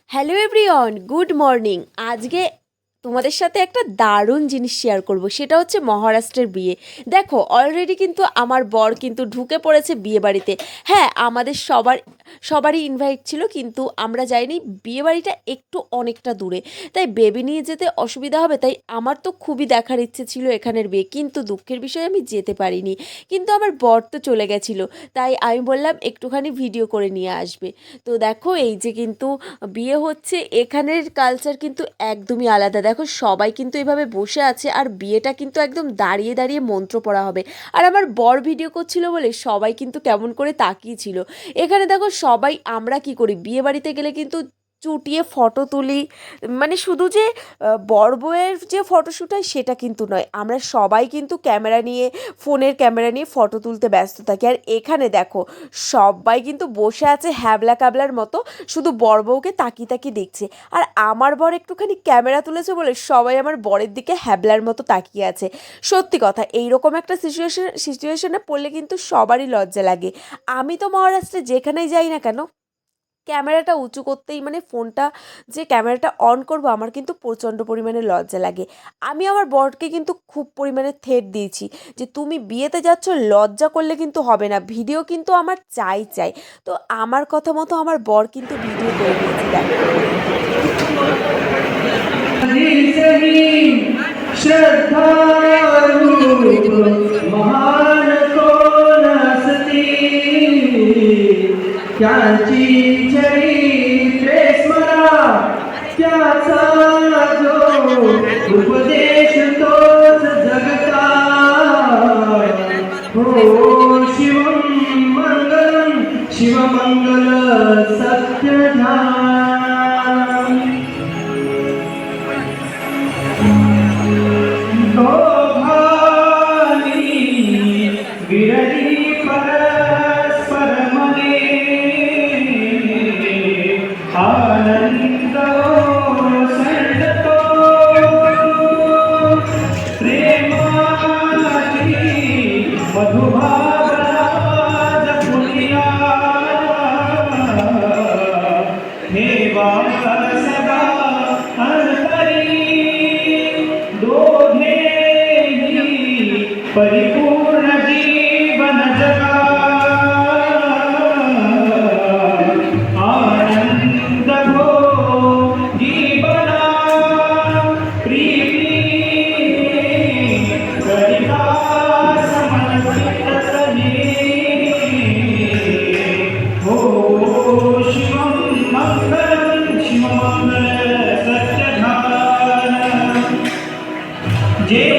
Hello everyone, good morning. আজকে তোমাদের সাথে একটা দারুণ জিনিস শেয়ার করব, সেটা হচ্ছে মহারাষ্ট্রের বিয়ে। দেখো, অলরেডি কিন্তু আমার বর কিন্তু ঢুকে পড়েছে বিয়ে বাড়িতে। হ্যাঁ, আমাদের সবারই ইনভাইট ছিল, কিন্তু আমরা যাইনি। বিয়ে বাড়িটা একটু অনেকটা দূরে, তাই বেবি নিয়ে যেতে অসুবিধা হবে। তাই আমার তো খুবই দেখার ইচ্ছে ছিল এখানের বিয়ে, কিন্তু দুঃখের বিষয়ে আমি যেতে পারিনি। কিন্তু আমার বর তো চলে গেছিলো, তাই আমি বললাম একটুখানি ভিডিও করে নিয়ে আসবে। তো দেখো, এই যে কিন্তু বিয়ে হচ্ছে, এখানের কালচার কিন্তু একদমই আলাদা। দেখো, সবাই কিন্তু এভাবে বসে আছে, আর বিয়েটা কিন্তু একদম দাঁড়িয়ে দাঁড়িয়ে মন্ত্র পড়া হবে। আর আমার বর ভিডিও করছিল বলে সবাই কিন্তু কেমন করে তাকিয়েছিল। এখানে দেখো, সবাই আমরা কি করি, বিয়ে বাড়িতে গেলে কিন্তু চুটিয়ে ফটো তুলি। মানে শুধু যে বর বউয়ের যে ফটোশ্যুট হয় সেটা কিন্তু নয়, আমরা সবাই কিন্তু ক্যামেরা নিয়ে, ফোনের ক্যামেরা নিয়ে ফটো তুলতে ব্যস্ত থাকি। আর এখানে দেখো, সবাই কিন্তু বসে আছে হ্যাবলা ক্যাবলার মতো, শুধু বর বউকে তাকিয়ে তাকিয়ে দেখছে। আর আমার বর একটুখানি ক্যামেরা তুলেছে বলে সবাই আমার বরের দিকে হ্যাবলার মতো তাকিয়ে আছে। সত্যি কথা, এইরকম একটা সিচুয়েশনে পড়লে কিন্তু সবারই লজ্জা লাগে। আমি তো মহারাষ্ট্রে যেখানেই যাই না কেন, ক্যামেরাটা উঁচু করতেই, মানে ফোনটা যে ক্যামেরাটা অন করব, আমার কিন্তু প্রচণ্ড পরিমাণে লজ্জা লাগে। আমি আমার বরকে কিন্তু খুব পরিমাণে থ্রেট দিয়েছি যে তুমি বিয়েতে যাচ্ছ, লজ্জা করলে কিন্তু হবে না, ভিডিও কিন্তু আমার চাই চাই। তো আমার কথা মতো আমার বর কিন্তু ভিডিও করে নিয়েছে, দেখো। महान कोण असती त्याची चरित्रे स्मरा त्याचा जो उपदेश तोच जगता हो शिवम मंगलम शिवमंगल सत्यधाम विरली परस्पर मने आनंद संततो प्रेमाची मधुभावना जपुनिया ठेवा सदा अंतरी दोघेही परिपूर्ण जीवन जगा आनंद भो जीवना प्रीती करिता समर्पित हो शिवम मंगलम शिवमंगल सत्यधाम जय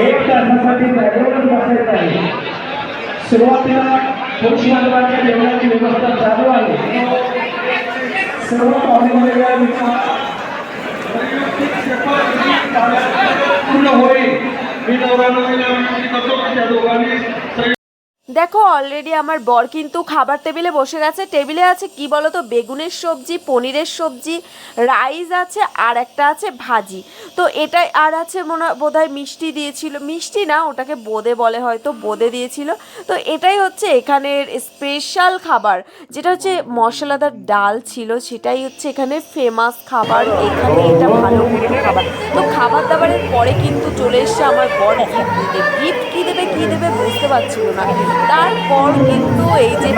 एक तासासाठी जागेवरच बसायचं आहे. सुरुवातीला पुरुष मानवाच्या जेवणाची व्यवस्था चालू आहे. सर्व पाहुणे पूर्ण होईल. मी नवरा नवीन करतो त्या दोघांनी দেখো অলরেডি আমার বর কিন্তু খাবার টেবিলে বসে গেছে। টেবিলে আছে কি বলো তো, বেগুনের সবজি, পনিরের সবজি, রাইস আছে, আর একটা আছে ভাজি। তো এটাই, আর আছে বোধহয় মিষ্টি দিয়েছিল, মিষ্টি না ওটাকে বোঁদে বলে, হয়তো বোঁদে দিয়েছিল। তো এটাই হচ্ছে এখানের স্পেশাল খাবার, যেটা হচ্ছে মশলাদার ডাল ছিল, সেটাই হচ্ছে এখানে ফেমাস খাবার। এখানে এটা ভালো মতো খাবার। তো খাবার দাবারের পরে কিন্তু চলে এসছে আমার বর গিফট দিতে। গিফট কী দেবে কী দেবে বুঝতে পারছিল না। তারপর কিন্তু এই যে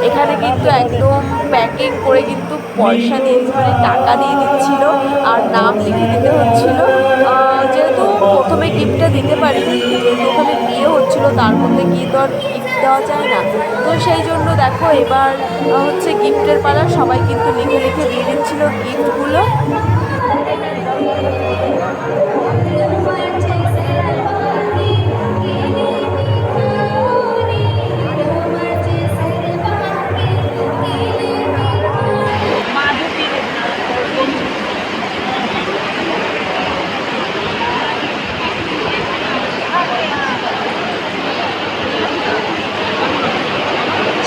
এখানে কিন্তু একদম প্যাকিং করে কিন্তু পয়সা দিয়ে মানে টাকা দিয়ে দিচ্ছিল, আর নাম লিখে দিতে হচ্ছিল। যেহেতু প্রথমে গিফটটা দিতে পারিনি, যেহেতু ওখানে বিয়ে হচ্ছিল, তার মধ্যে গিয়ে তো আর গিফট দেওয়া যায় না। তো সেই জন্য দেখো এবার হচ্ছে গিফটের পালা, সবাই কিন্তু লিখে লিখে দিয়ে দিচ্ছিল গিফটগুলো।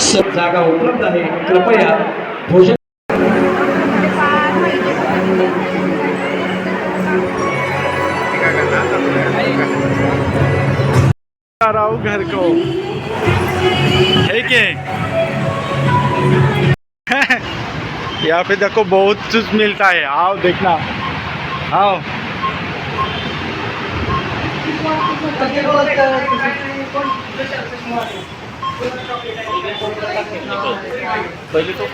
सब जागा उपलब्ध आहे, कृपया भोजन आ रहा हूँ घर को है के यहाँ पे देखो बहुत चीज मिलता है, आओ देखना, आओ। पहले तो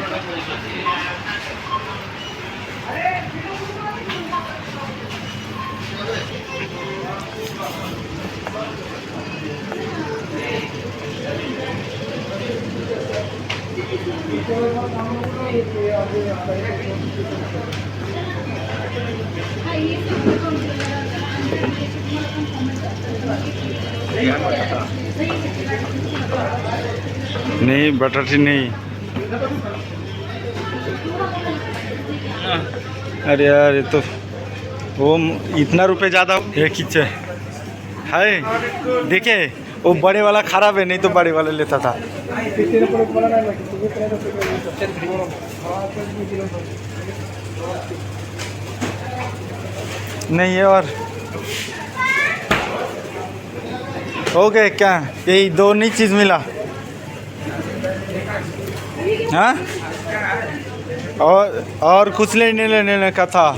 नहीं, बटाटी नहीं। अरे यार ये तो वो इतना रुपए ज़्यादा है खींचे है। देखे वो बड़े वाला खराब है, नहीं तो बड़े वाला लेता था। नहीं है और हो गए क्या, यही दो नहीं चीज़ मिला। हाँ और कुछ लेने का था।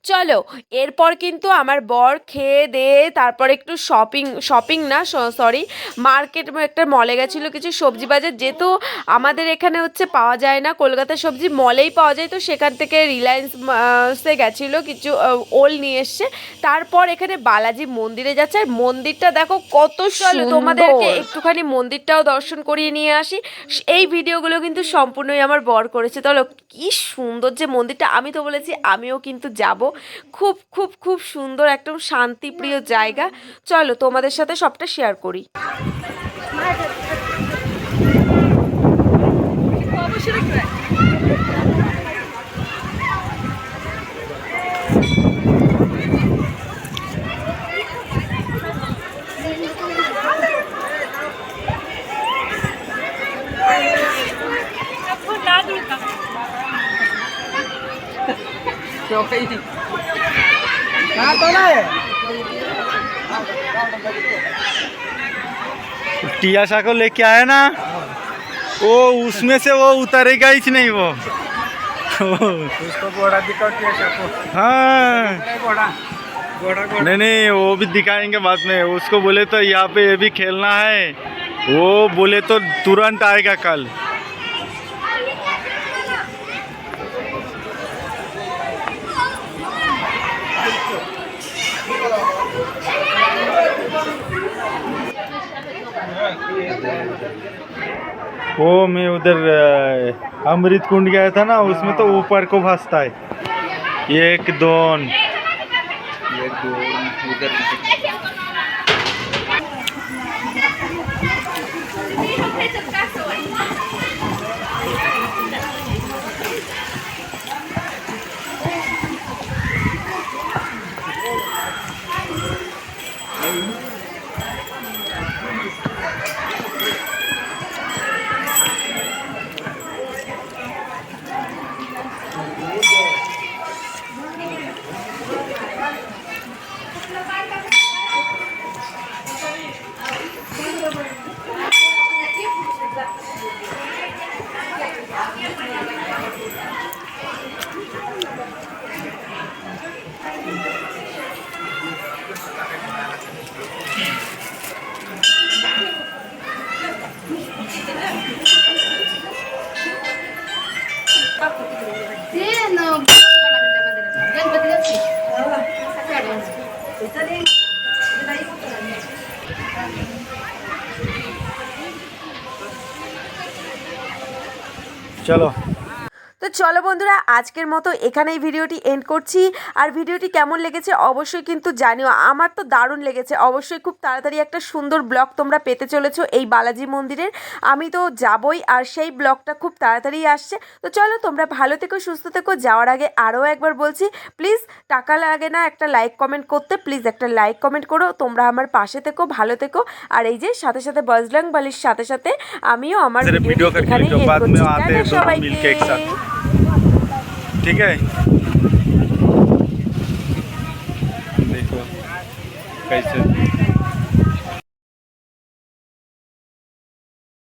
চলো এরপর কিন্তু আমার বর খেয়ে দিয়ে তারপর একটু শপিং না সরি মার্কেট, একটা মলে গেছিলো কিছু সবজি বাজার, যেহেতু আমাদের এখানে হচ্ছে পাওয়া যায় না, কলকাতার সবজি মলেই পাওয়া যায়, তো সেখান থেকে রিলায়েন্সে গেছিলো, কিছু ওল নিয়ে এসছে। তারপর এখানে বালাজি মন্দিরে যাচ্ছে, আর মন্দিরটা দেখো কত সুন্দর। তোমাদেরকে একটুখানি মন্দিরটাও দর্শন করিয়ে নিয়ে আসি। এই ভিডিওগুলো কিন্তু সম্পূর্ণই আমার বর করেছে। চলো কি সুন্দর যে মন্দিরটা, আমি তো বলেছি আমিও কিন্তু যাব। খুব খুব খুব সুন্দর, একদম শান্তিপ্রিয় জায়গা। চলো তোমাদের সাথে সবটা শেয়ার করি। टियाशा को लेके आया ना, वो उसमें से वो उतरेगा ही नहीं वो। उसको घोड़ा दिखाओ टियाशा को। हाँ नहीं नहीं, वो भी दिखाएंगे बाद में। उसको बोले तो यहाँ पे ये भी खेलना है, वो बोले तो तुरंत आएगा कल। वो मैं उधर अमृत कुंड गया था ना, उसमें तो ऊपर को भासता है। एक दोन उधर চলো। তো চলো বন্ধুরা, আজকের মতো এখানেই ভিডিওটি এন্ড করছি। আর ভিডিওটি কেমন লেগেছে অবশ্যই কিন্তু জানিও। আমার তো দারুণ লেগেছে। অবশ্যই খুব তাড়াতাড়ি একটা সুন্দর ব্লগ তোমরা পেতে চলেছো এই বালাজি মন্দিরের। আমি তো যাবই, আর সেই ব্লগটা খুব তাড়াতাড়ি আসছে। তো চলো, তোমরা ভালো থেকো, সুস্থ থেকো। যাওয়ার আগে আরও একবার বলছি, প্লিজ টাকা লাগে না একটা লাইক কমেন্ট করতে, প্লিজ একটা লাইক কমেন্ট করো। তোমরা আমার পাশে থেকো, ভালো থেকো। আর এই যে সাথে সাথে বজরং বলির সাথে সাথে আমিও আমার वीडियो करके এখানে जो बाद में आते हैं दोनों সবাইকে मिलके एक साथ, ठीक है। देखो कैसे